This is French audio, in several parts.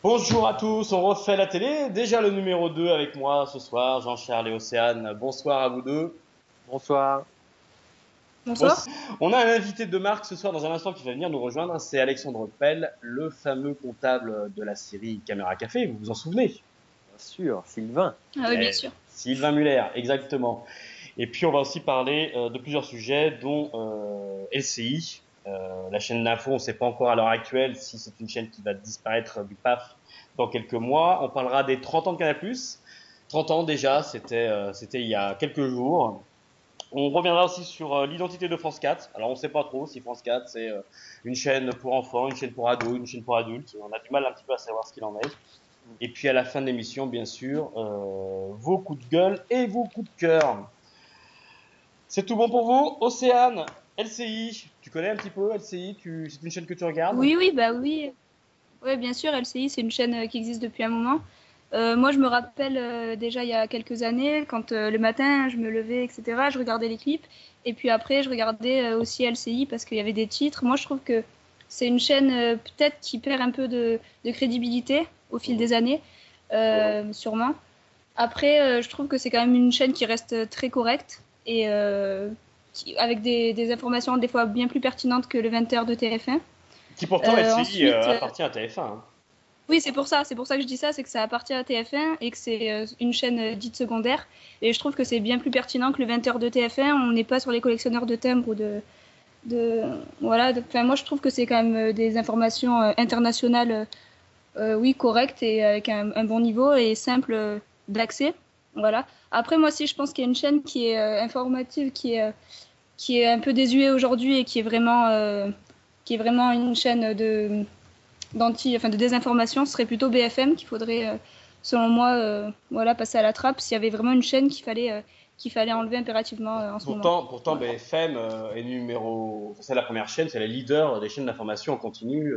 Bonjour à tous, on refait la télé. Déjà le numéro 2 avec moi ce soir, Jean-Charles et Océane. Bonsoir à vous deux. Bonsoir. Bon, Bonsoir. on a un invité de marque ce soir dans un instant qui va venir nous rejoindre. C'est Alexandre Pell, le fameux comptable de la série Caméra Café. Vous vous en souvenez? Bien sûr, Sylvain. Ah oui, bien sûr. Sylvain Muller, exactement. Et puis on va aussi parler de plusieurs sujets, dont LCI, la chaîne d'info. On ne sait pas encore à l'heure actuelle si c'est une chaîne qui va disparaître du PAF dans quelques mois. On parlera des 30 ans de Canal+. 30 ans déjà, c'était il y a quelques jours. On reviendra aussi sur l'identité de France 4. Alors on ne sait pas trop si France 4 c'est une chaîne pour enfants, une chaîne pour ados, une chaîne pour adultes. On a du mal un petit peu à savoir ce qu'il en est. Et puis à la fin de l'émission, bien sûr, vos coups de gueule et vos coups de cœur. C'est tout bon pour vous? Océane, LCI, tu connais un petit peu LCI? C'est une chaîne que tu regardes? Oui, oui, bah oui. Ouais, bien sûr, LCI, c'est une chaîne qui existe depuis un moment. Moi, je me rappelle déjà il y a quelques années, quand le matin, je me levais, etc., je regardais les clips. Et puis après, je regardais aussi LCI parce qu'il y avait des titres. Moi, je trouve que c'est une chaîne peut-être qui perd un peu de crédibilité au fil des années, sûrement. Après, je trouve que c'est quand même une chaîne qui reste très correcte et avec des informations des fois bien plus pertinentes que le 20h de TF1. Qui pourtant LCI Ensuite, appartient à TF1. Hein. oui, c'est pour ça que je dis ça, c'est que ça appartient à TF1 et que c'est une chaîne dite secondaire. Et je trouve que c'est bien plus pertinent que le 20h de TF1. On n'est pas sur les collectionneurs de timbres ou de voilà. Enfin, moi, je trouve que c'est quand même des informations internationales, oui, correctes et avec un bon niveau et simple d'accès. Voilà. Après, moi aussi, je pense qu'il y a une chaîne qui est informative, qui est un peu désuée aujourd'hui et qui est vraiment une chaîne de désinformation. Ce serait plutôt BFM qu'il faudrait, selon moi, voilà, passer à la trappe s'il y avait vraiment une chaîne qu'il fallait enlever impérativement en ce moment. Pourtant Voilà. BFM est c'est la première chaîne, c'est la leader des chaînes d'information en continu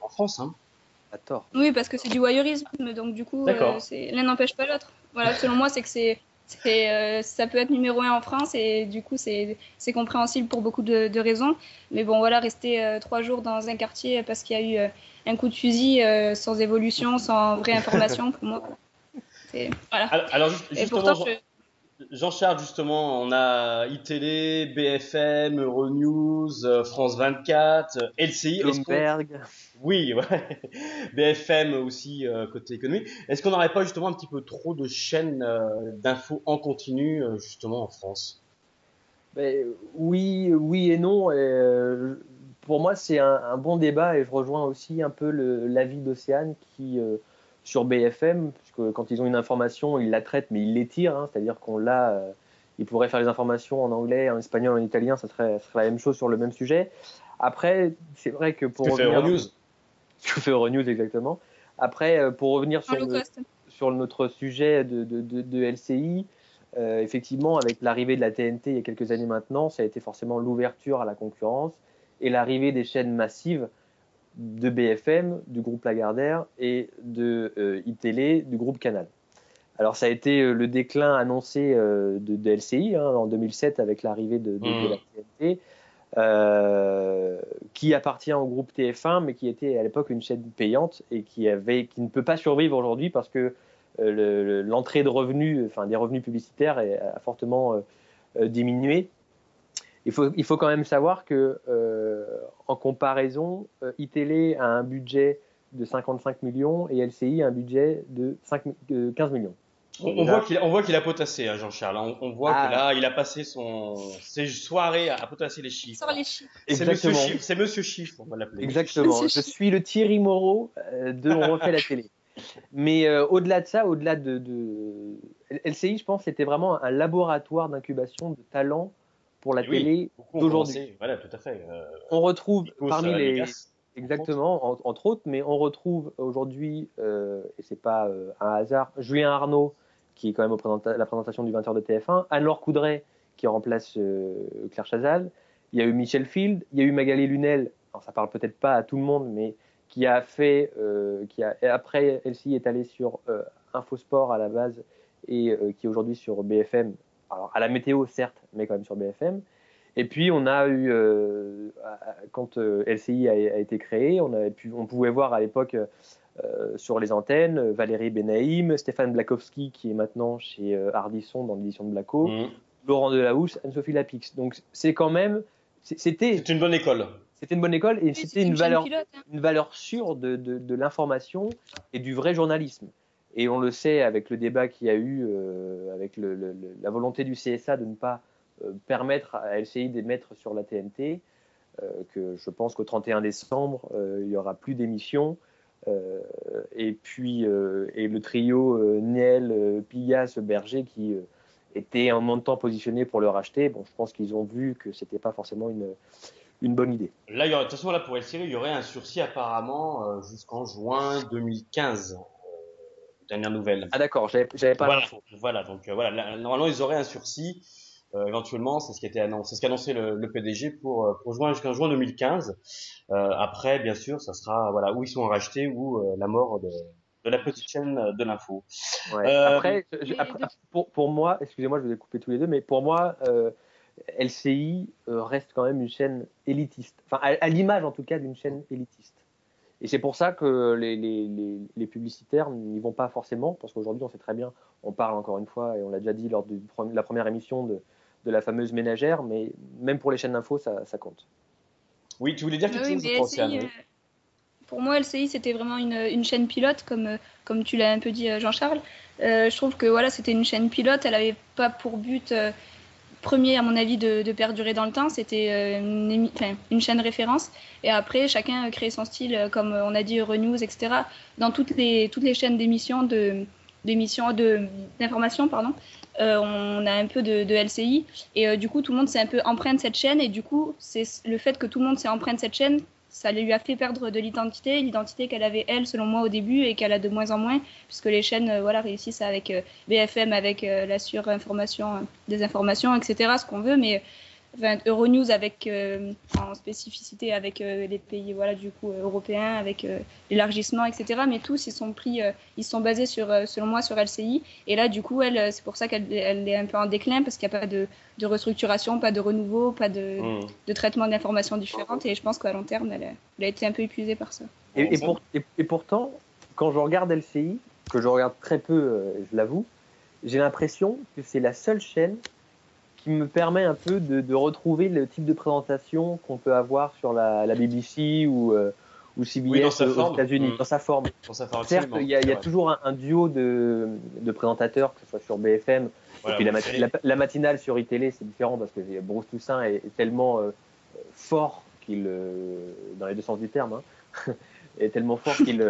en France. Hein. À tort. Oui, parce que c'est du voyeurisme, donc du coup, D'accord. l'un n'empêche pas l'autre. Voilà, selon moi, c'est que ça peut être numéro un en France et du coup, c'est compréhensible pour beaucoup de raisons. Mais bon, voilà, rester 3 jours dans un quartier parce qu'il y a eu un coup de fusil sans évolution, sans vraie information, pour moi, voilà. Alors Et pourtant, justement, Jean-Charles, justement, on a iTélé, BFM, Euronews, France 24, LCI. Bloomberg. Oui, ouais. BFM aussi côté économie. Est-ce qu'on n'aurait pas justement un petit peu trop de chaînes d'infos en continu justement en France? Ben, oui, oui et non. Pour moi, c'est un bon débat et je rejoins aussi un peu l'avis d'Océane qui, sur BFM, puisque quand ils ont une information, ils la traitent, mais ils l'étirent. Hein, c'est-à-dire qu'on l'a. Ils pourraient faire les informations en anglais, en espagnol, en italien, ça serait la même chose sur le même sujet. Après, c'est vrai que Ce pour que fait revenir Euronews. ce que fait Euronews exactement. Après, pour revenir en low cost. sur notre sujet de LCI, effectivement, avec l'arrivée de la TNT il y a quelques années maintenant, ça a été forcément l'ouverture à la concurrence et l'arrivée des chaînes massives de BFM, du groupe Lagardère et de iTélé, du groupe Canal. Alors ça a été le déclin annoncé de LCI hein, en 2007 avec l'arrivée de la TNT qui appartient au groupe TF1, mais qui était à l'époque une chaîne payante et qui ne peut pas survivre aujourd'hui parce que l'entrée de revenus, enfin des revenus publicitaires, a fortement diminué. Il faut quand même savoir que, en comparaison, iTélé a un budget de 55 millions et LCI a un budget de 15 millions. On, Donc on voit déjà, qu'il a potassé, hein, Jean-Charles. On voit que ah, là, il a passé ses soirées à potasser les Sors chiffres. les chiffres. exactement, C'est Monsieur Chiffre, on va l'appeler. Monsieur Chiffre. exactement. Je suis le Thierry Moreau de On refait la télé. Mais au-delà de ça, au-delà LCI, je pense, c'était vraiment un laboratoire d'incubation de talents pour la Et oui, télé beaucoup ont d'aujourd'hui. commencé. Voilà, tout à fait. On retrouve Nikos parmi les Aliagas, entre autres. exactement, entre autres, mais on retrouve aujourd'hui, et c'est pas un hasard, Julien Arnaud, qui est quand même la présentation du 20h de TF1, Anne-Laure Coudray, qui remplace Claire Chazal, il y a eu Michel Field, il y a eu Magali Lunel, alors ça parle peut-être pas à tout le monde, mais après LCI est allé sur Infosport à la base et qui est aujourd'hui sur BFM, alors à la météo certes, mais quand même sur BFM. Et puis on a eu, quand LCI a été créé, on pouvait voir à l'époque sur les antennes, Valérie Benaïm, Stéphane Blakowski qui est maintenant chez Ardisson dans l'édition de Blacko, Laurent Delahousse, Anne-Sophie Lapix. Donc c'est quand même, c'était une bonne école. C'était une bonne école et c'était une valeur, pilote, hein. une valeur sûre de l'information et du vrai journalisme. Et on le sait avec le débat qu'il y a eu, avec la volonté du CSA de ne pas permettre à LCI d'émettre sur la TNT, que je pense qu'au 31 décembre, il n'y aura plus d'émissions. Et puis et le trio Niel, Pigas, Berger qui était un moment de temps positionné pour le racheter. Bon, je pense qu'ils ont vu que c'était pas forcément une bonne idée. Là, de toute façon, là pour LCI, il y aurait un sursis apparemment jusqu'en juin 2015. Dernière nouvelle. Ah d'accord, j'avais pas l'info. Voilà, donc voilà, normalement ils auraient un sursis. Éventuellement, c'est ce qui était annoncé, c'est ce qu'a annoncé le PDG pour juin jusqu'en juin 2015. Après, bien sûr, ça sera voilà où ils sont rachetés ou la mort de la petite chaîne de l'info. Ouais. Après, pour moi, excusez-moi, je vous ai coupé tous les deux, mais pour moi, LCI reste quand même une chaîne élitiste. Enfin, à l'image en tout cas d'une chaîne élitiste. Et c'est pour ça que les publicitaires n'y vont pas forcément, parce qu'aujourd'hui, on sait très bien, on parle encore une fois, et on l'a déjà dit lors de la première émission de la fameuse ménagère, mais même pour les chaînes d'info, ça compte. Oui, tu voulais dire quelque chose, je pense, LCI, pour moi, LCI, c'était vraiment une chaîne pilote, comme tu l'as un peu dit, Jean-Charles. Je trouve que voilà, c'était une chaîne pilote, elle n'avait pas pour but premier, à mon avis, de perdurer dans le temps. C'était une chaîne référence. Et après, chacun crée son style, comme on a dit, Euronews, etc. Dans toutes les chaînes d'information, pardon, on a un peu de LCI. Et du coup, tout le monde s'est un peu empreint cette chaîne. Et du coup, c'est le fait que tout le monde s'est empreint cette chaîne, ça lui a fait perdre de l'identité qu'elle avait, elle, selon moi, au début, et qu'elle a de moins en moins, puisque les chaînes réussissent avec BFM, avec la surinformation, désinformation, etc., ce qu'on veut, mais Euronews avec, en spécificité avec les pays du coup, européens, avec l'élargissement, etc., mais tous, ils sont basés, selon moi, sur LCI, et là, du coup, c'est pour ça qu'elle est un peu en déclin, parce qu'il n'y a pas de restructuration, pas de renouveau, pas de traitement d'informations différentes, et je pense qu'à long terme, elle a été un peu épuisée par ça. Et pourtant, quand je regarde LCI, que je regarde très peu, je l'avoue, j'ai l'impression que c'est la seule chaîne qui me permet un peu de retrouver le type de présentation qu'on peut avoir sur la BBC ou CBS aux États-Unis, dans sa forme. Certes, il y a toujours un duo de présentateurs, que ce soit sur BFM, et puis la matinale sur iTélé, c'est différent parce que Bruce Toussaint est tellement fort dans les deux sens du terme, hein, est tellement fort qu'il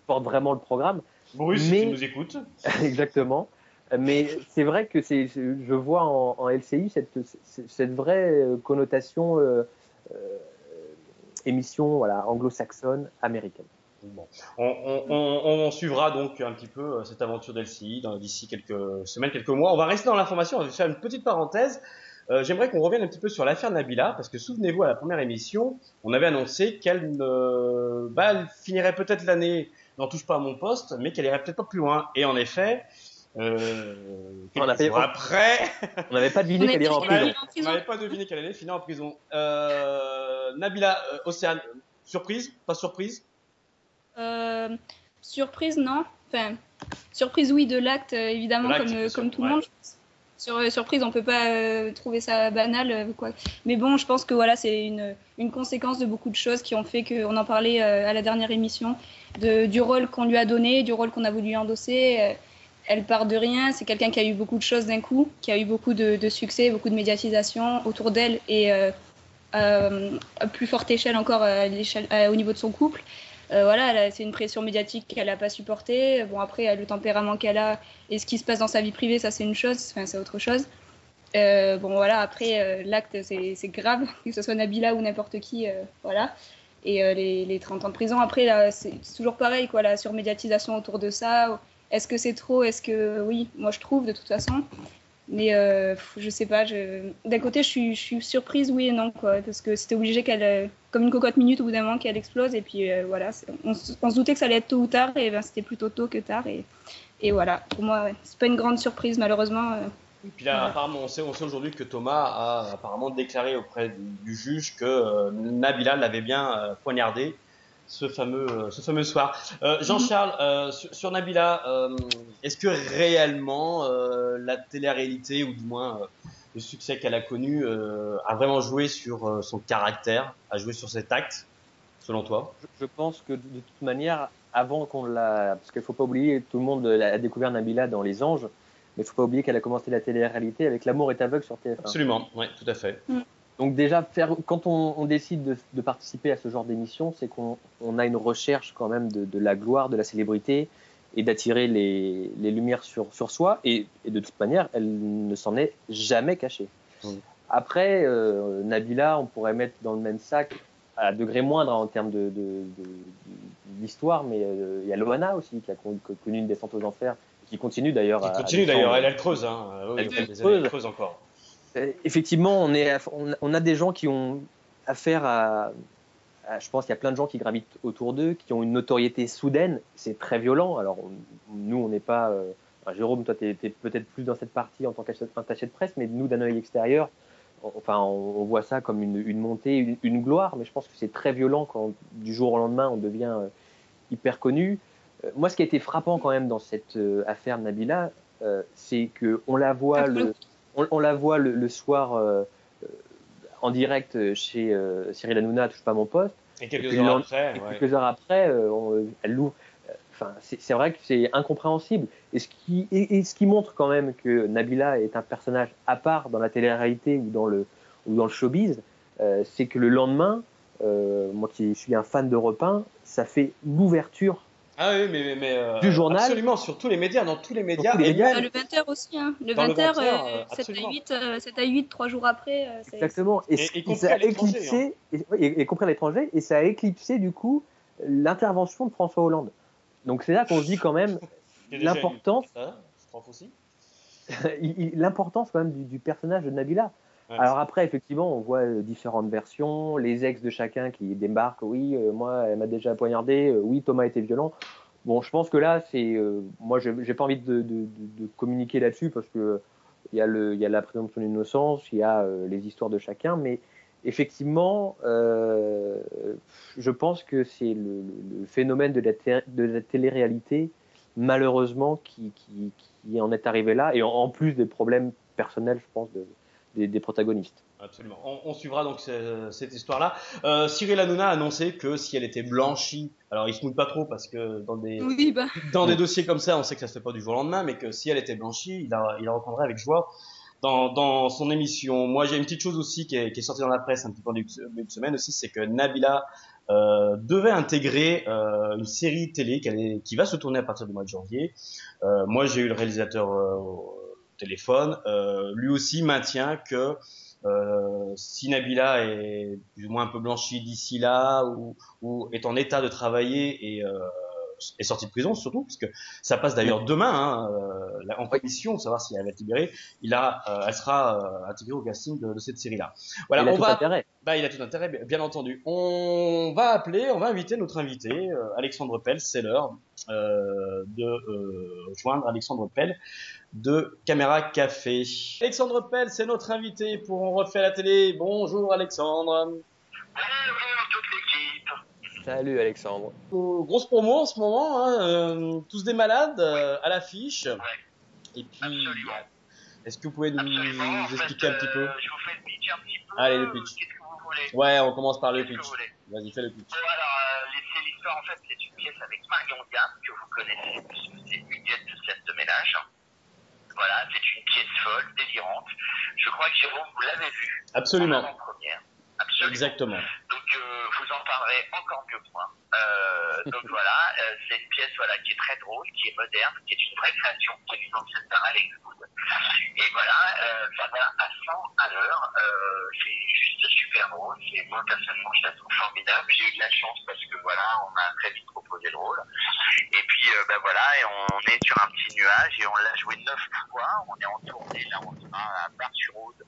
porte vraiment le programme. Bruce, tu nous écoutes. Exactement. Mais c'est vrai que je vois en LCI cette vraie connotation émission anglo-saxonne, américaine. Bon. On suivra donc un petit peu cette aventure d'LCI d'ici quelques semaines, quelques mois. On va rester dans l'information, on va faire une petite parenthèse. J'aimerais qu'on revienne un petit peu sur l'affaire Nabila, parce que souvenez-vous, à la première émission, on avait annoncé qu'elle elle finirait peut-être l'année n'en touche pas à mon poste, mais qu'elle irait peut-être pas plus loin. Et en effet, après, on n'avait pas deviné qu'elle irait en prison. On n'avait pas deviné qu'elle allait finir en prison. Nabila, Océane, surprise? Pas surprise? Surprise, non. Enfin, surprise, oui, de l'acte, évidemment, comme tout le monde. Surprise, on peut pas trouver ça banal, quoi. Mais bon, je pense que c'est une conséquence de beaucoup de choses qui ont fait qu'on en parlait à la dernière émission, du rôle qu'on lui a donné, du rôle qu'on a voulu endosser. Elle part de rien, c'est quelqu'un qui a eu beaucoup de choses d'un coup, qui a eu beaucoup de succès, beaucoup de médiatisation autour d'elle et à plus forte échelle encore au niveau de son couple. C'est une pression médiatique qu'elle n'a pas supportée. Bon, après, le tempérament qu'elle a et ce qui se passe dans sa vie privée, ça c'est une chose, c'est autre chose. Après, l'acte c'est grave, que ce soit Nabila ou n'importe qui, Et les 30 ans de prison, après, là, c'est toujours pareil, quoi, la surmédiatisation autour de ça. Est-ce que c'est trop? Est-ce que oui? Moi, je trouve de toute façon. Mais je sais pas. D'un côté, je suis surprise, oui et non, quoi, parce que c'était obligé qu'elle, comme une cocotte minute, au bout d'un moment, qu'elle explose. Et puis on se doutait que ça allait être tôt ou tard, et c'était plutôt tôt que tard. Et voilà. Pour moi, c'est pas une grande surprise, malheureusement. Et puis là, apparemment, on sait aujourd'hui que Thomas a apparemment déclaré auprès du juge que Nabila l'avait bien poignardé ce fameux soir. Jean-Charles, sur Nabila, est-ce que réellement la télé-réalité, ou du moins le succès qu'elle a connu, a vraiment joué sur son caractère, a joué sur cet acte, selon toi? Je pense que de toute manière, avant qu'on l'a, parce qu'il faut pas oublier, tout le monde a découvert Nabila dans Les Anges, mais il faut pas oublier qu'elle a commencé la télé-réalité avec L'amour est aveugle sur TF1. Absolument, oui, tout à fait. Donc déjà, quand on décide de participer à ce genre d'émission, c'est qu'on a une recherche quand même de la gloire, de la célébrité, et d'attirer les lumières sur soi. Et de toute manière, elle ne s'en est jamais cachée. Après, Nabila, on pourrait mettre dans le même sac, à degré moindre en termes d'histoire, mais il y a Loana aussi, qui a connu une descente aux enfers, qui continue d'ailleurs. Qui continue d'ailleurs, elle creuse. Hein. Oui, elle creuse encore. Effectivement, on a des gens qui ont affaire à je pense qu'il y a plein de gens qui gravitent autour d'eux, qui ont une notoriété soudaine. C'est très violent. Alors, nous, on n'est pas. Jérôme, toi, tu es peut-être plus dans cette partie en tant qu'attaché de presse, mais nous, d'un œil extérieur, on voit ça comme une montée, une gloire, mais je pense que c'est très violent quand, du jour au lendemain, on devient hyper connu. Moi, ce qui a été frappant quand même dans cette affaire Nabila, c'est qu'on la voit on la voit le soir en direct chez Cyril Hanouna, Touche pas mon poste. Et quelques heures après, elle l'ouvre. C'est vrai que c'est incompréhensible. Et ce qui montre quand même que Nabila est un personnage à part dans la télé-réalité ou dans le showbiz, c'est que le lendemain, moi qui suis un fan d'Europe 1, ça fait l'ouverture du journal. Absolument, sur tous les médias, dans tous les médias. Et même, le 20h aussi. Hein. Le 20h, 7 à 8, 3 jours après. Exactement. Et ça a éclipsé, y compris à l'étranger, et ça a éclipsé du coup l'intervention de François Hollande. Donc c'est là qu'on se dit quand même l'importance, l'importance quand même du personnage de Nabila. Ouais, alors après, effectivement, on voit différentes versions, les ex de chacun qui débarquent. Oui, moi, elle m'a déjà poignardé. Oui, Thomas était violent. Bon, je pense que là, c'est moi, j'ai pas envie de communiquer là-dessus parce que il y a la présomption d'innocence, il y a les histoires de chacun, mais effectivement, je pense que c'est le phénomène de la télé-réalité, malheureusement, qui en est arrivé là, et en plus des problèmes personnels, je pense, des protagonistes. Absolument. On suivra donc cette histoire-là. Cyril Hanouna a annoncé que si elle était blanchie, alors il se mouille pas trop parce que dans des dossiers comme ça, on sait que ça se fait pas du jour au lendemain, mais que si elle était blanchie, il la reprendrait avec joie dans son émission. Moi, j'ai une petite chose aussi qui est sortie dans la presse un petit peu en début de semaine aussi, c'est que Nabila devait intégrer une série télé qui va se tourner à partir du mois de janvier. Moi, j'ai eu le réalisateur téléphone, lui aussi maintient que si Nabila est plus ou moins un peu blanchie d'ici là ou est en état de travailler et est sortie de prison surtout, puisque ça passe d'ailleurs demain en commission, savoir si elle va être libérée, elle sera intégrée au casting de cette série-là. Voilà, il a tout intérêt. Il a tout intérêt, bien entendu. On va inviter notre invité, Alexandre Pell. C'est l'heure de joindre Alexandre Pell de Caméra Café. Alexandre Pell, c'est notre invité pour On refait la télé. Bonjour Alexandre. Bonjour toute l'équipe. Salut Alexandre. Grosse promo en ce moment, hein, tous des malades à l'affiche. Ouais. Et puis, est-ce que vous pouvez nous expliquer un petit peu? Je vous fais le pitch un petit peu. Allez, le pitch. Qu'est-ce que vous voulez? Ouais, on commence par le pitch. Vas-y, fais le pitch. Bon, alors, c'est l'histoire, en fait, c'est une pièce avec Marion Gamme, que vous connaissez, puisque c'est une pièce de scène de ménage. Voilà, c'est une pièce folle, délirante. Je crois que Jérôme, vous l'avez vue. Absolument. En première. Absolument. Exactement. Donc, vous en parlerez encore mieux que moi. Donc voilà, c'est une pièce qui est très drôle, qui est moderne, qui est une vraie création, qui est une ancienne par Alex Wood. Et voilà, ça va à 100 à l'heure. C'est juste super drôle. Moi, personnellement, je la trouve formidable. J'ai eu de la chance parce que on m'a très vite proposé le rôle. Et puis, et on est sur un petit nuage et on l'a joué 9 fois. On est en tournée, là, on sera à Bar-sur-Aude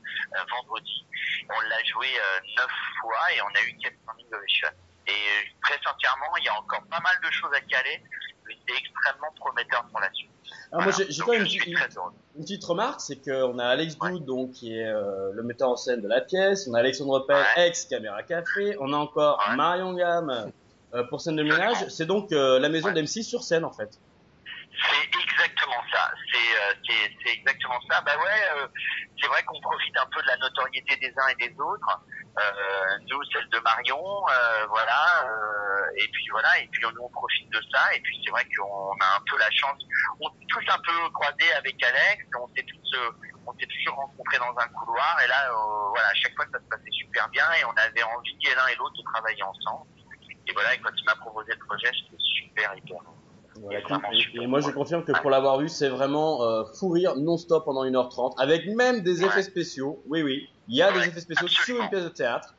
vendredi. On l'a joué 9 fois et on a eu 400 000 ovations. Et très sincèrement, il y a encore pas mal de choses à caler, mais c'est extrêmement prometteur pour la suite. Alors moi, j'ai quand même une petite remarque, c'est qu'on a Alex Wood, donc qui est le metteur en scène de la pièce, on a Alexandre Pell, ex Caméra Café, on a encore Marion Gamme, pour scène de ménage, c'est donc la maison d'M6 sur scène en fait. C'est exactement ça. C'est exactement ça. Bah ouais, c'est vrai qu'on profite un peu de la notoriété des uns et des autres. Nous, celle de Marion, voilà. Et puis voilà. Et puis nous, on profite de ça. Et puis c'est vrai qu'on a un peu la chance. On s'est tous un peu croisés avec Alex. On s'est toujours rencontrés dans un couloir. Et là, voilà, à chaque fois, ça se passait super bien. Et on avait envie l'un et l'autre de travailler ensemble. Et voilà. Et quand il m'a proposé le projet, c'était super hyper. Voilà, et moi je confirme que pour l'avoir vu, c'est vraiment fou rire non-stop pendant 1h30, avec même des effets spéciaux. Oui, oui, il y a des effets spéciaux sur une pièce de théâtre.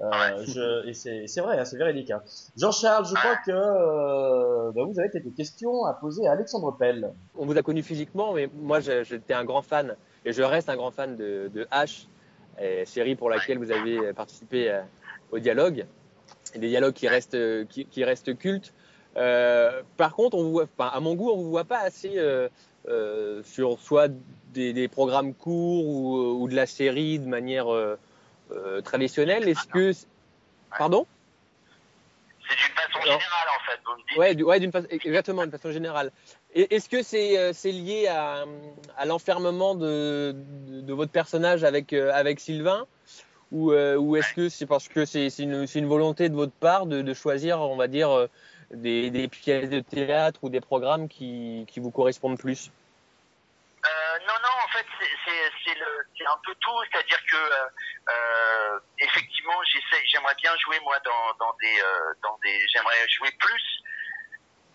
Et c'est vrai, hein, c'est véridique. Hein. Jean-Charles, je crois que vous avez quelques questions à poser à Alexandre Pell. On vous a connu physiquement, mais moi j'étais un grand fan, et je reste un grand fan de H, série pour laquelle vous avez participé au dialogue, et des dialogues qui restent cultes. Par contre, à mon goût, on vous voit pas assez sur soit des programmes courts ou de la série de manière traditionnelle. Est-ce que, pardon? C'est d'une façon générale en fait, vous me dites. Ouais, exactement, d'une façon générale. Est-ce que c'est lié à l'enfermement de votre personnage avec Sylvain, ou est-ce que c'est parce que c'est une volonté de votre part de choisir, on va dire, des pièces de théâtre ou des programmes qui vous correspondent plus? Non, en fait, c'est un peu tout, c'est-à-dire que effectivement, j'aimerais bien jouer moi dans des, j'aimerais jouer plus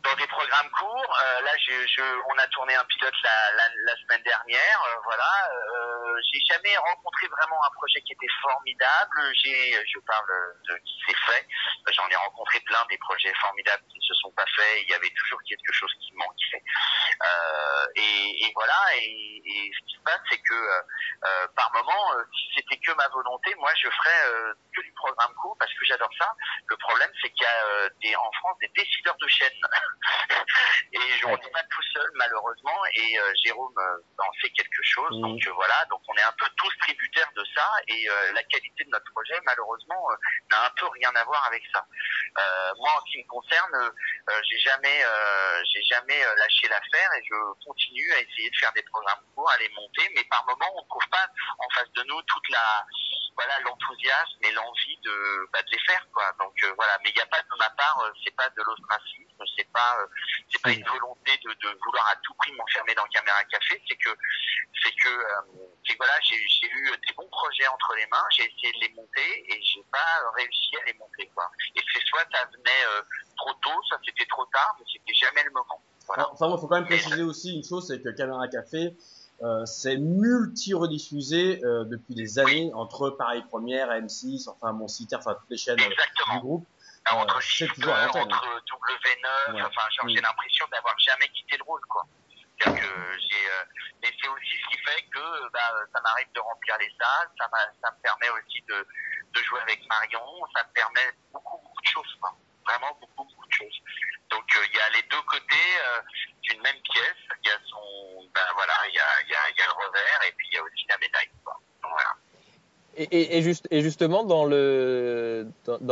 dans des programmes courts. Là, on a tourné un pilote la semaine dernière. Voilà, j'ai jamais rencontré vraiment un projet qui était formidable. Je parle de qui s'est fait. J'en ai rencontré plein des projets formidables qui ne se sont pas faits. Il y avait toujours quelque chose qui manquait. Et voilà. Et ce qui se passe, c'est que par moment, si c'était que ma volonté, moi, je ferais que du programme court parce que j'adore ça. Le problème, c'est qu'il y a en France des décideurs de chaînes. Et on n'est pas tout seul malheureusement, et Jérôme en fait quelque chose, donc voilà, donc on est un peu tous tributaires de ça, et la qualité de notre projet malheureusement n'a un peu rien à voir avec ça. Moi en ce qui me concerne, j'ai jamais lâché l'affaire, et je continue à essayer de faire des programmes courts, à les monter, mais par moment on ne trouve pas en face de nous toute l'enthousiasme et l'envie de les faire, quoi. Donc voilà, mais il n'y a pas de ma part, c'est pas de l'ostracisme, c'est pas une volonté de vouloir à tout prix m'enfermer dans Caméra Café, c'est que voilà, j'ai eu des bons projets entre les mains, j'ai essayé de les monter et j'ai pas réussi à les monter, quoi. Et c'est soit ça venait trop tôt, soit c'était trop tard, mais c'était jamais le moment. Voilà. Enfin, il faut quand même préciser aussi une chose, c'est que Caméra Café, c'est multi-rediffusé depuis des années entre Paris Première, M6, enfin mon site, enfin toutes les chaînes du groupe. Entre Shifter, entre W9, enfin j'ai l'impression d'avoir jamais quitté le rôle, quoi. C'est-à-dire que et c'est aussi ce qui fait que ça m'arrive de remplir les salles, ça me permet aussi de jouer avec Marion, ça me permet beaucoup de choses, quoi. Vraiment beaucoup de choses. Donc il y a les deux côtés d'une même pièce, il y a il y a le revers, et puis il y a aussi la médaille, quoi. Donc, voilà. Et justement, dans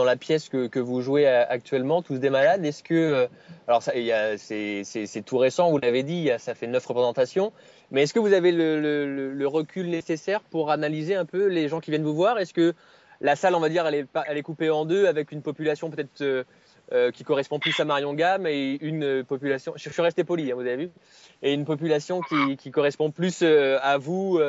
la pièce que vous jouez actuellement, Tous des malades, est-ce que, alors c'est tout récent, vous l'avez dit, ça fait 9 représentations, mais est-ce que vous avez le recul nécessaire pour analyser un peu les gens qui viennent vous voir? Est-ce que la salle, on va dire, elle est coupée en deux, avec une population peut-être qui correspond plus à Marion Gamme, et une population, je suis resté poli, hein, vous avez vu, et une population qui correspond plus à vous,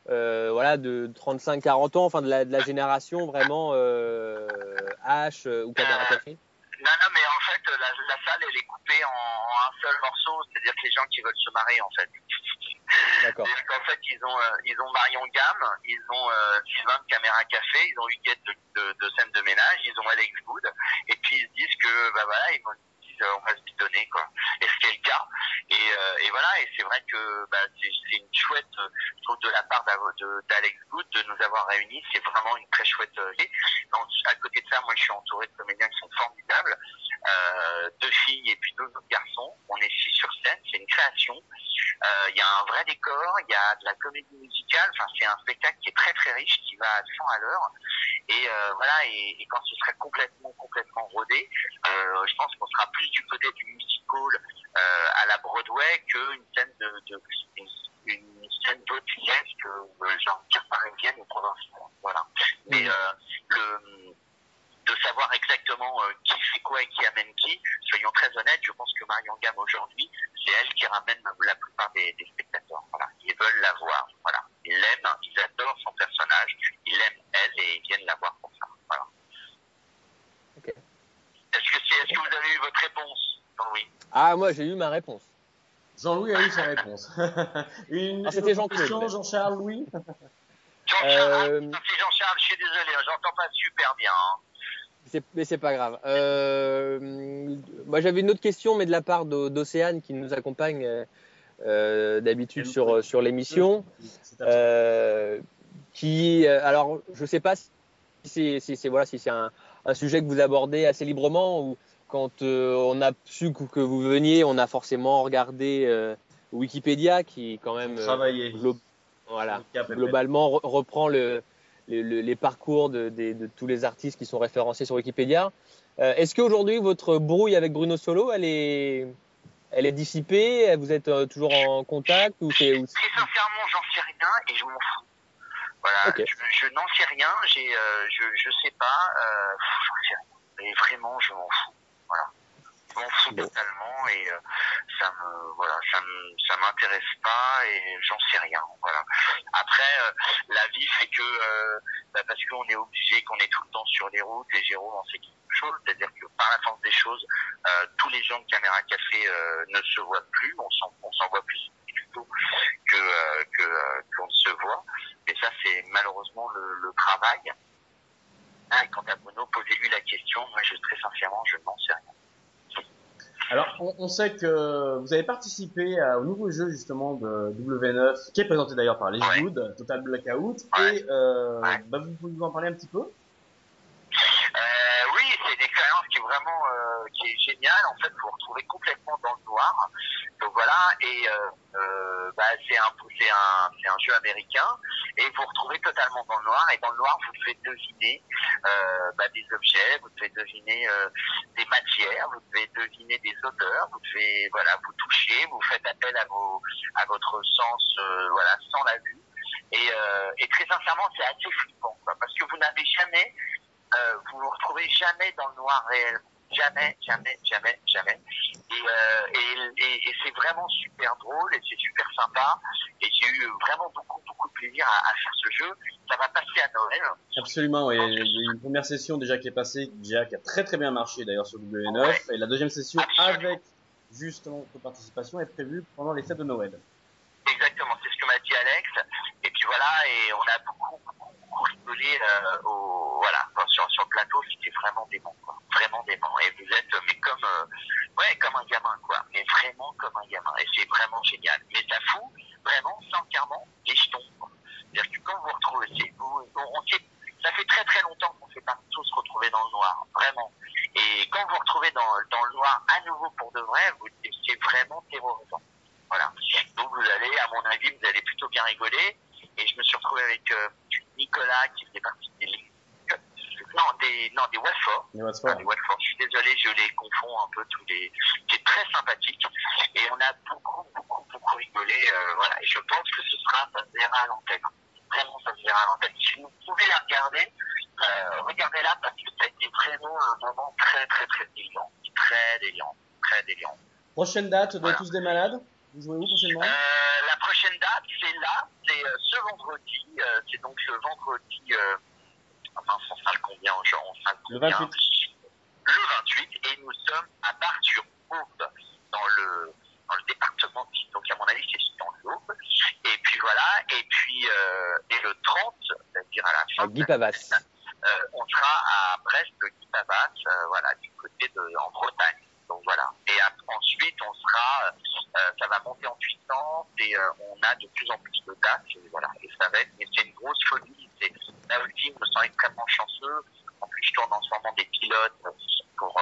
voilà, de 35-40 ans, enfin de la génération vraiment H ou Caméra Café? Non, mais en fait, la salle, elle est coupée en un seul morceau, c'est-à-dire que les gens qui veulent se marier, en fait. D'accord. C'est-à-dire qu'en fait, ils ont Marion Gamme, ils ont Sylvain de Caméra Café, ils ont Huguette de scène de ménage, ils ont Alex Good, et puis ils se disent que, voilà, ils disent, on va se bidonner, quoi. Et ce qui est le cas. Et voilà, et c'est vrai que c'est une chouette, je trouve, de la part d'Alex Good de nous avoir réunis, c'est vraiment une très chouette idée. À côté de ça, moi je suis entouré de comédiens qui sont formidables, 2 filles et puis 2 autres garçons. On est 6 sur scène, c'est une création. Il y a un vrai décor, il y a de la comédie musicale, enfin c'est un spectacle qui est très très riche, qui va à 100 à l'heure. Et quand ce serait complètement rodé, je pense qu'on sera plus du côté du musical à la Broadway qu'une scène une scène bottinesque, genre parisienne ou provinciale. Voilà. Mais de savoir exactement qui fait quoi et qui amène qui, soyons très honnêtes, je pense que Marion Gamme aujourd'hui, c'est elle qui ramène la plupart des spectateurs. Voilà. Ils veulent la voir. Voilà. Ils l'aiment, ils adorent son personnage, ils l'aiment elle et ils viennent la voir pour ça. Voilà. Okay. Est-ce que vous avez eu votre réponse, Jean-Louis? Ah, moi j'ai eu ma réponse. Jean-Louis a eu sa réponse. C'était Jean-Claude. Jean-Charles, Louis. Jean-Charles, je suis désolé, j'entends pas super bien. Mais c'est pas grave. Moi j'avais une autre question, mais de la part d'Océane qui nous accompagne d'habitude sur l'émission. Alors je sais pas si c'est un sujet que vous abordez assez librement ou quand on a su que vous veniez, on a forcément regardé Wikipédia qui quand même globalement reprend les parcours de tous les artistes qui sont référencés sur Wikipédia. Est-ce qu'aujourd'hui votre brouille avec Bruno Solo, elle est dissipée? Vous êtes toujours en contact ou Très sincèrement, j'en sais rien et je m'en fous. Voilà, okay. Je n'en sais rien, je sais pas, j'en sais rien. Mais vraiment, je m'en fous. Voilà. Je m'en fous totalement et ça m'intéresse pas et j'en sais rien. Voilà. Après, la vie fait que parce qu'on est obligé, qu'on est tout le temps sur les routes, et Jérôme en sait quelque chose, c'est-à-dire que par la force des choses, tous les gens de Caméra Café ne se voient plus, on s'en voit plus plutôt qu'on se voit. Et ça, c'est malheureusement le travail. Et quant à Bruno, posez-lui la question. Moi, très sincèrement, je n'en sais rien. Alors, on sait que vous avez participé au nouveau jeu justement de W9, qui est présenté d'ailleurs par les Good, Total Blackout. Et vous pouvez nous en parler un petit peu? Oui, c'est une expérience qui est vraiment qui est géniale. En fait, vous vous retrouvez complètement dans le noir. Donc voilà, et c'est un jeu américain, et vous vous retrouvez totalement dans le noir. Et dans le noir, vous devez deviner des objets, vous devez deviner des matières, vous devez deviner des odeurs, vous devez vous toucher, vous faites appel à votre sens sans la vue. Et très sincèrement, c'est assez flippant, quoi, parce que vous n'avez jamais vous vous retrouvez jamais dans le noir réellement. Jamais. Et c'est vraiment super drôle et c'est super sympa. Et j'ai eu vraiment beaucoup de plaisir à faire ce jeu. Ça va passer à Noël. Absolument, oui. Il y a une première session déjà qui est passée, qui a très très bien marché d'ailleurs sur W9. Ouais. Et la deuxième session avec justement votre participation est prévue pendant les fêtes de Noël. Exactement, c'est ce que m'a dit Alex. Et puis voilà, et on a beaucoup rigolé sur le plateau, c'était vraiment dément, quoi. Vraiment dément. Et vous êtes comme un gamin, quoi. Mais vraiment comme un gamin. Et c'est vraiment génial. Mais ça fout vraiment, sincèrement, des jetons, quoi. C'est-à-dire que quand vous retrouvez, ça fait très très longtemps qu'on ne s'est pas tous retrouvés dans le noir, vraiment. Et quand vous vous retrouvez dans le noir à nouveau pour de vrai, c'est vraiment terrorisant. Voilà. Donc vous allez, à mon avis, vous allez plutôt bien rigoler. Et je me suis retrouvé avec Nicolas qui faisait partie des Watford. Des Watford. Je suis désolé, je les confonds un peu tous les. C'est très sympathique. Et on a beaucoup rigolé. Voilà. Et je pense que ça se verra à l'antenne. Vraiment, ça se verra à l'antenne. Si vous pouvez la regarder, regardez-la parce que ça a été vraiment un moment très déliant. Très déliant. Prochaine date de Tous des Malades? Vous jouez où prochainement? La prochaine date, c'est ce vendredi. C'est donc le vendredi. On sera le combien? Le 28. Le 28, et nous sommes à Bar-sur-Aube, dans le département. Donc à mon avis, c'est dans l'Aube. Et puis voilà. Et puis et le 30, c'est-à-dire à la fin. Guy Pavas. On sera à Brest-Guy Pavas, du côté en Bretagne. Donc voilà. Et ensuite, on sera, ça va monter en puissance et on a de plus en plus de dates. Et voilà. Et ça va être, mais c'est une grosse folie. Là aussi, je me sens extrêmement chanceux. En plus, je tourne en ce moment des pilotes pour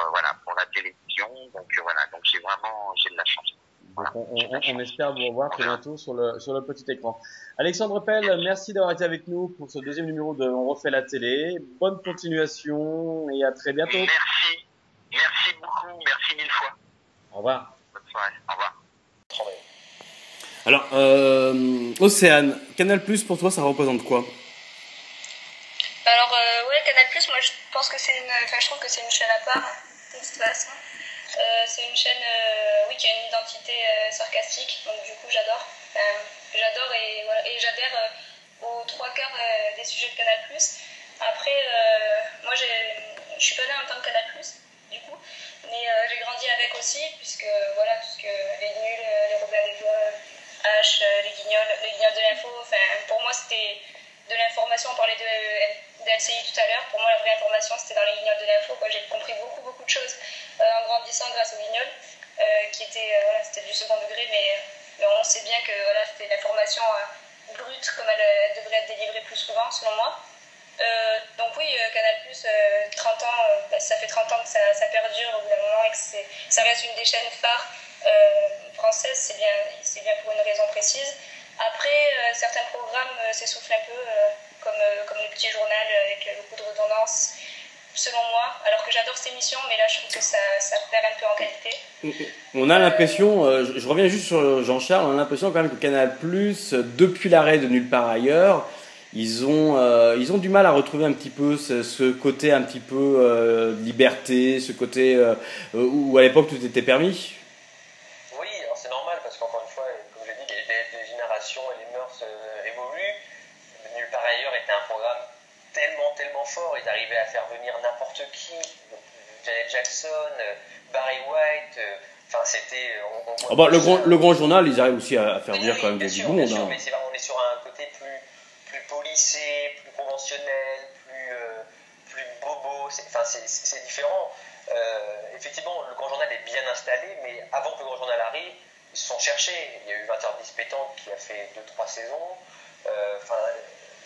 la télévision. Donc voilà. Donc j'ai de la chance. Donc on espère vous revoir très bientôt sur le petit écran. Alexandre Pell, merci d'avoir été avec nous pour ce deuxième numéro de On refait la télé. Bonne continuation et à très bientôt. Merci. Merci beaucoup. Merci mille fois. Au revoir. Bonne soirée. Au revoir. Alors, Océane, Canal+, pour toi, ça représente quoi? Alors, ouais, Canal+, moi je pense que je trouve que c'est une chaîne à part, de toute façon. C'est une chaîne oui, qui a une identité sarcastique, donc du coup j'adore. J'adore et, voilà, et j'adhère aux trois quarts des sujets de Canal+. Après, moi je suis pas née en tant que Canal+, du coup, mais j'ai grandi avec aussi, puisque voilà, tout ce que les nuls, les Robin des Bois, H, les Guignols de l'info, enfin pour moi c'était de l'information, on parlait de LCI tout à l'heure, pour moi la vraie information c'était dans les Guignols de l'info, j'ai compris beaucoup de choses en grandissant grâce aux Guignols, qui était, voilà, c'était du second degré, mais on sait bien que voilà, c'était l'information brute comme elle devrait être délivrée plus souvent selon moi. Donc oui, Canal+, 30 ans, ça fait 30 ans que ça perdure au bout d'un moment et que ça reste une des chaînes phares françaises, c'est bien pour une raison précise. Après, certains programmes s'essoufflent un peu, comme le petit journal avec beaucoup de redondance, selon moi, alors que j'adore cette émission, mais là je trouve que ça perd un peu en qualité. On a l'impression, je reviens juste sur Jean-Charles, on a l'impression quand même que Canal+, depuis l'arrêt de Nulle part ailleurs, ils ont du mal à retrouver un petit peu ce côté un petit peu liberté, ce côté où à l'époque tout était permis. Oui, alors c'est normal parce qu'encore une fois, comme je l'ai dit, les générations et les mœurs évoluent. Nulle part ailleurs était un programme tellement fort, ils arrivaient à faire venir n'importe qui, Janet Jackson, Barry White, enfin c'était... le grand journal, ils arrivent aussi à faire venir quand même du bon monde. Sûr, mais on est sur un côté plus policé, plus conventionnel, plus bobo, c'est différent. Effectivement, le grand journal est bien installé, mais avant que le grand journal arrive, ils se sont cherchés. Il y a eu 20 heures dispétantes qui a fait 2-3 saisons.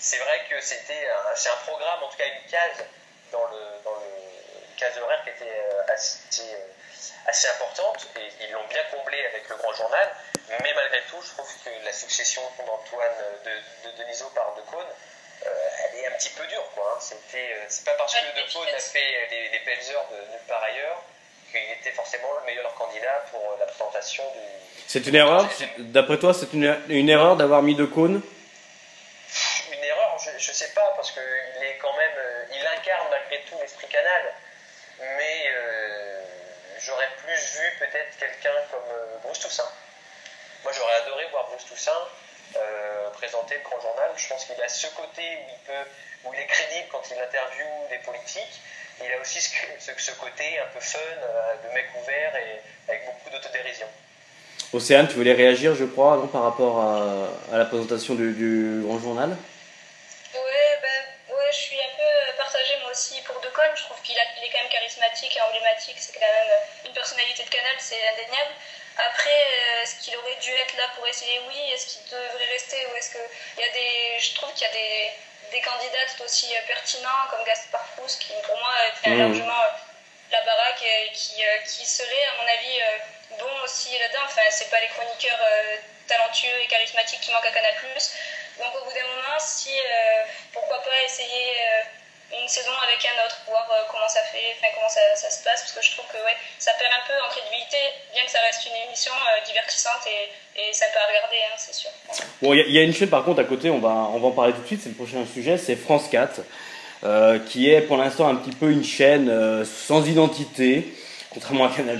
C'est vrai que c'est un programme, en tout cas une case dans le case horaire qui était assez importante, et ils l'ont bien comblé avec le grand journal. Mais malgré tout, je trouve que la succession d'Antoine de Denisot par Decaune, elle est un petit peu dure, quoi. Hein. C'est pas parce que Decaune a fait les belles heures de Nulle part ailleurs qu'il était forcément le meilleur candidat pour la présentation du... C'est une erreur? D'après toi, c'est une erreur d'avoir mis Decaune? Une erreur, je sais pas, parce qu'il est quand même... il incarne malgré tout l'esprit Canal, mais j'aurais plus vu peut-être quelqu'un comme Bruce Toussaint. Moi, j'aurais adoré voir Bruce Toussaint présenter le grand journal. Je pense qu'il a ce côté où il est crédible quand il interviewe des politiques. Il a aussi ce côté un peu fun, de mec ouvert et avec beaucoup d'autodérision. Océane, tu voulais réagir, je crois, non, par rapport à la présentation du grand journal? Ouais, je suis un peu partagée moi aussi pour Decaune. Je trouve qu'il est quand même charismatique et emblématique. C'est quand même une personnalité de Canal, c'est indéniable. Après, est-ce qu'il aurait dû être là pour essayer? Oui. Est-ce qu'il devrait rester? Ou est-ce que je trouve qu'il y a des candidats tout aussi pertinents comme Gaspard Proust qui pour moi tient largement la baraque et qui serait à mon avis bon aussi là-dedans. Enfin, c'est pas les chroniqueurs talentueux et charismatiques qui manquent à Canal+. Donc au bout d'un moment, pourquoi pas essayer une saison avec un autre, voir comment ça fait, comment ça se passe, parce que je trouve que ouais, ça perd un peu en crédibilité, bien que ça reste une émission divertissante et sympa à regarder, hein, c'est sûr. Bon, il y a une chaîne par contre à côté, on va en parler tout de suite, c'est le prochain sujet, c'est France 4, qui est pour l'instant un petit peu une chaîne sans identité, contrairement à Canal+.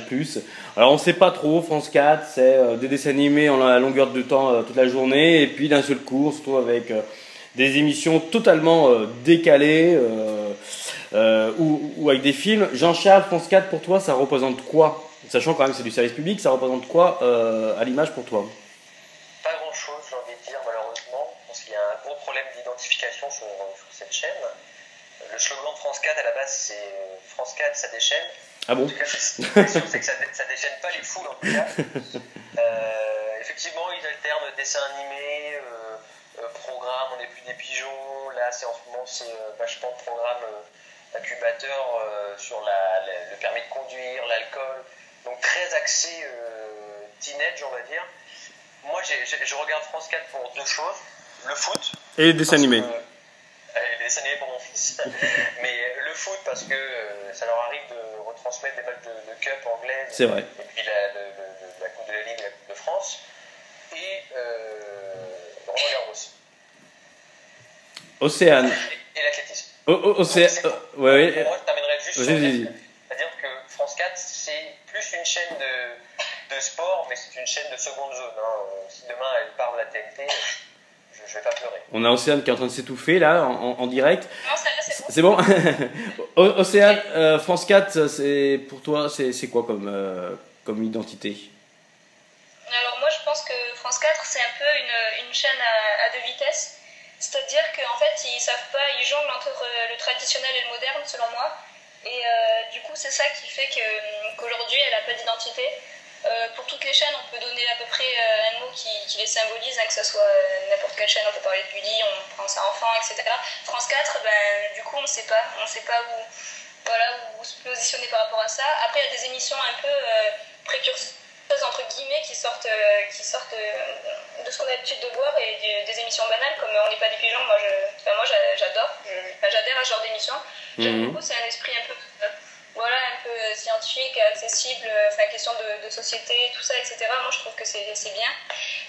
Alors on ne sait pas trop, France 4, c'est des dessins animés en la longueur de temps toute la journée, et puis d'un seul coup on se trouve avec des émissions totalement décalées ou avec des films. Jean-Charles, France 4 pour toi ça représente quoi? Sachant quand même que c'est du service public, ça représente quoi à l'image pour toi? Pas grand chose, j'ai envie de dire, malheureusement, parce qu'il y a un gros problème d'identification sur cette chaîne. Le slogan de France 4 à la base c'est France 4 ça déchaîne. Ah bon? En tout cas, c'est que ça déchaîne pas les foules en tout cas. Effectivement, ils alternent dessins animés, programmes, on n'est plus des pigeons. Là, en ce moment, c'est vachement de programmes incubateurs sur le permis de conduire, l'alcool. Donc très axé teenage, on va dire. Moi, je regarde France 4 pour deux choses. Le foot. Et les dessins animés. Les dessins animés pour mon fils. Mais le foot, parce que ça leur arrive de retransmettre des matchs de Cup anglaise. C'est vrai. Et puis la Coupe de la Ligue, la Coupe de France. Et Roland Garros. Océane. Et l'athlétisme. Océane. Ouais. Pour moi, je terminerai juste sur Vas-y. c'est-à-dire que France 4, c'est plus une chaîne de sport, mais c'est une chaîne de seconde zone. Si demain elle part de la TNT, je vais pas pleurer. On a Océane qui est en train de s'étouffer là, en direct. Non, ça là, c'est bon. C'est bon. Océane, France 4, pour toi, c'est quoi comme identité? Alors moi je pense que France 4 c'est un peu une chaîne à deux vitesses. C'est-à-dire qu'en fait ils savent pas, ils jonglent entre le traditionnel et le moderne selon moi. Et du coup c'est ça qui fait qu'aujourd'hui elle n'a pas d'identité. Pour toutes les chaînes on peut donner à peu près un mot qui les symbolise, que ce soit n'importe quelle chaîne, on peut parler de Gulli, on prend ça enfant, etc. France 4, du coup on sait pas où se positionner par rapport à ça. Après il y a des émissions un peu précurseurs entre guillemets qui sortent de ce qu'on a l'habitude de voir et des émissions banales comme On n'est pas des pigeons. Moi j'adore à ce genre d'émission. J'aime beaucoup, c'est un esprit un peu scientifique, accessible, question de société, tout ça, etc. Moi je trouve que c'est bien.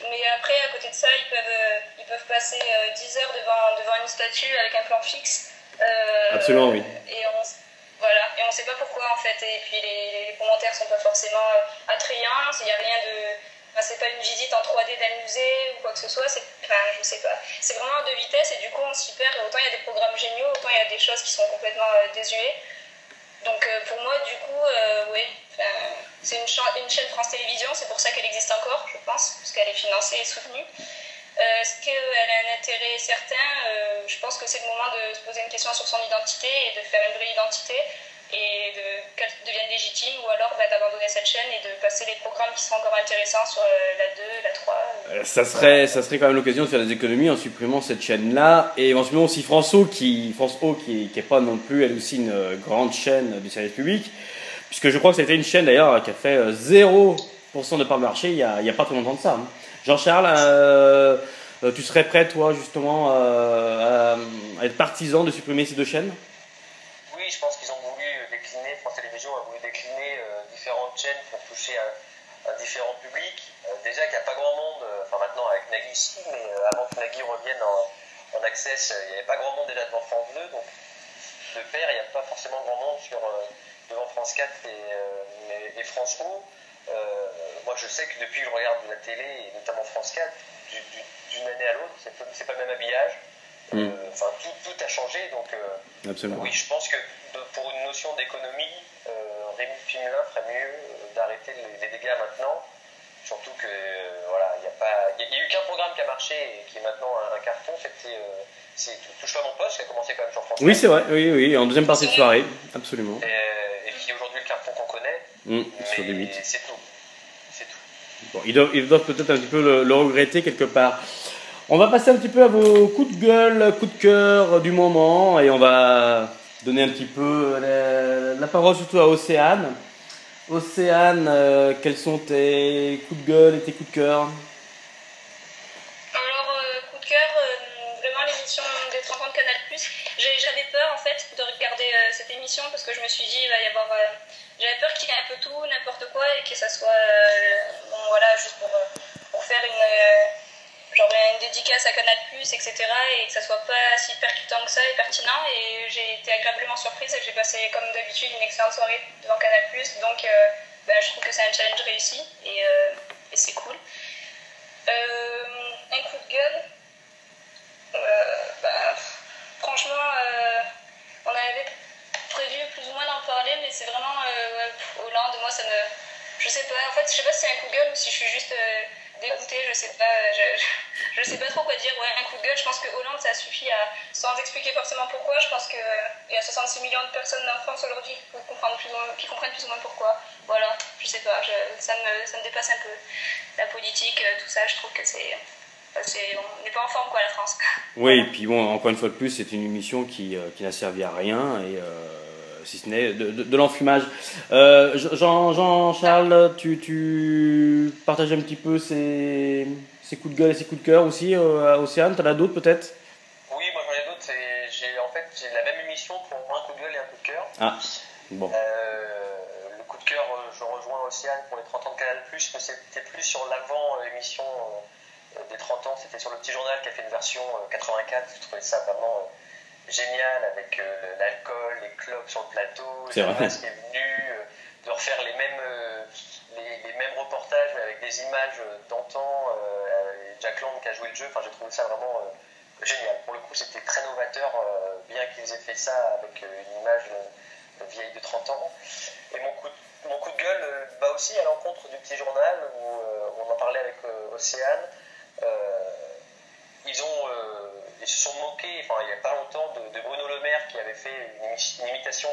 Mais après à côté de ça ils peuvent passer 10 heures devant une statue avec un plan fixe. Absolument oui. Et on ne sait pas pourquoi en fait, et puis les commentaires sont pas forcément attrayants, il n'y a rien de... c'est pas une visite en 3D d'un musée ou quoi que ce soit, je sais pas. C'est vraiment à deux vitesses et du coup on s'y perd, et autant il y a des programmes géniaux, autant il y a des choses qui sont complètement désuées. Donc pour moi du coup, oui, c'est une chaîne France Télévisions, c'est pour ça qu'elle existe encore, je pense, parce qu'elle est financée et soutenue. Est-ce qu'elle a un intérêt certain? Je pense que c'est le moment de se poser une question sur son identité et de faire une vraie identité et qu'elle devienne légitime, ou alors d'abandonner cette chaîne et de passer les programmes qui sont encore intéressants sur la 2, la 3. Ça serait quand même l'occasion de faire des économies en supprimant cette chaîne-là, et éventuellement aussi France O qui est pas non plus elle aussi une grande chaîne du service public, puisque je crois que c'était une chaîne d'ailleurs qui a fait 0% de part de marché il y a pas trop longtemps de ça. Jean-Charles, tu serais prêt, toi, justement, à être partisan de supprimer ces deux chaînes? Oui, je pense qu'ils ont voulu décliner, France Télévisions a voulu décliner différentes chaînes pour toucher un différent public. Déjà qu'il n'y a pas grand monde, maintenant avec Nagui ici, mais avant que Nagui revienne en Access, il n'y avait pas grand monde déjà devant France 2, donc de pair, il n'y a pas forcément grand monde devant France 4 et France O. Moi je sais que depuis que je regarde la télé, et notamment France 4, d'une année à l'autre, c'est pas le même habillage. Tout a changé, donc Absolument. Oui, je pense que pour une notion d'économie, Rémi Pimelin ferait mieux d'arrêter les dégâts maintenant. Surtout que il n'y a eu qu'un programme qui a marché et qui est maintenant un carton, c'est Touche pas mon poste, qui a commencé quand même sur France 4. Oui, c'est vrai, oui, en deuxième partie de soirée, absolument. Et qui est aujourd'hui le carton qu'on connaît. Sur des 8. C'est tout. Bon, ils doivent peut-être un petit peu le regretter quelque part. On va passer un petit peu à vos coups de gueule, coups de cœur du moment, et on va donner un petit peu la parole surtout à Océane. Océane, quels sont tes coups de gueule et tes coups de cœur? Alors, coup de cœur, vraiment l'émission des 30 ans de Canal+. J'avais peur en fait de regarder cette émission parce que je me suis dit il va y avoir... j'avais peur qu'il y ait un peu tout, n'importe quoi, et que ça soit juste pour faire une dédicace à Canal+, etc. et que ça soit pas si percutant que ça et pertinent. Et j'ai été agréablement surprise et j'ai passé comme d'habitude une excellente soirée devant Canal+. Donc je trouve que c'est un challenge réussi et c'est cool. Un coup de gueule, franchement, on avait prévu plus ou moins d'en parler, mais c'est vraiment Hollande. Moi je sais pas si c'est un coup de gueule ou si je suis juste dégoûtée, je sais pas trop quoi dire. Un coup de gueule, je pense que Hollande ça suffit sans expliquer forcément pourquoi. Je pense qu'il y a 66 millions de personnes en France aujourd'hui qui comprennent plus ou moins pourquoi. Voilà, je sais pas, ça me dépasse un peu la politique, tout ça. Je trouve que on n'est pas en forme la France. Oui, et puis bon, encore une fois de plus, c'est une émission qui n'a servi à rien, si ce n'est de l'enfumage. Jean-Charles, tu partages un petit peu ces coups de gueule et ces coups de cœur aussi à Océane. T'en as d'autres peut-être? Oui, moi j'en ai d'autres. J'ai la même émission pour un coup de gueule et un coup de cœur. Ah, bon. Le coup de cœur, je rejoins Océane pour les 30 ans de Canal+, mais c'était plus sur l'avant-émission des 30 ans. C'était sur le Petit Journal qui a fait une version 84. Je trouvais ça vraiment génial avec l'alcool, les clopes sur le plateau, Jamas qui est venu, de refaire les mêmes reportages mais avec des images d'antan, Jack Lang qui a joué le jeu. Enfin, j'ai trouvé ça vraiment génial. Pour le coup, c'était très novateur, bien qu'ils aient fait ça avec une image vieille de 30 ans. Et mon coup de gueule va aussi à l'encontre du Petit Journal où on en parlait avec Océane. Ils se sont moqués, enfin, il n'y a pas longtemps, de Bruno Le Maire qui avait fait une imitation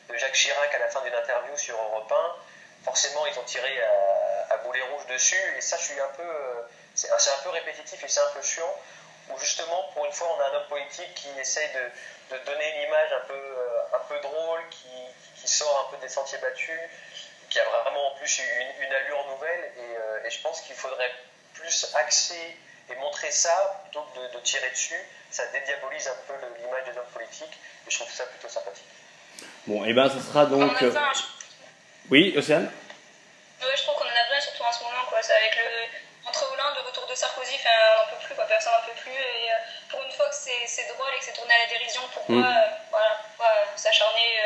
de Jacques Chirac à la fin d'une interview sur Europe 1. Forcément, ils ont tiré à boulet rouge dessus, et ça, c'est un peu répétitif et c'est un peu chiant. Où justement, pour une fois, on a un homme politique qui essaye de donner une image un peu drôle, qui sort un peu des sentiers battus, qui a vraiment en plus une allure nouvelle, et je pense qu'il faudrait plus axer et montrer ça plutôt que de tirer dessus. Ça dédiabolise un peu l'image des hommes politiques, et je trouve ça plutôt sympathique. Bon, et ben, ce sera donc. Oui, Océane? Oui, je trouve qu'on en a besoin, surtout en ce moment, quoi. C'est avec entre Hollande, le retour de Sarkozy, enfin, on n'en peut plus, quoi. Personne n'en peut plus. Et pour une fois que c'est drôle et que c'est tourné à la dérision, pourquoi s'acharner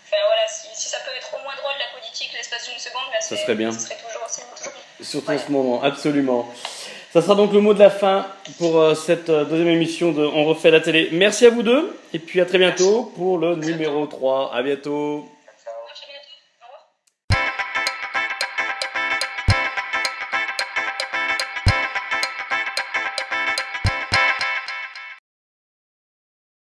enfin, voilà, si ça peut être au moins drôle la politique l'espace d'une seconde, là, ça serait bien. Ça serait toujours bien. Surtout en ce moment, absolument. Ça sera donc le mot de la fin pour cette deuxième émission de On refait la télé. Merci à vous deux, et puis à très bientôt pour le numéro 3. À bientôt.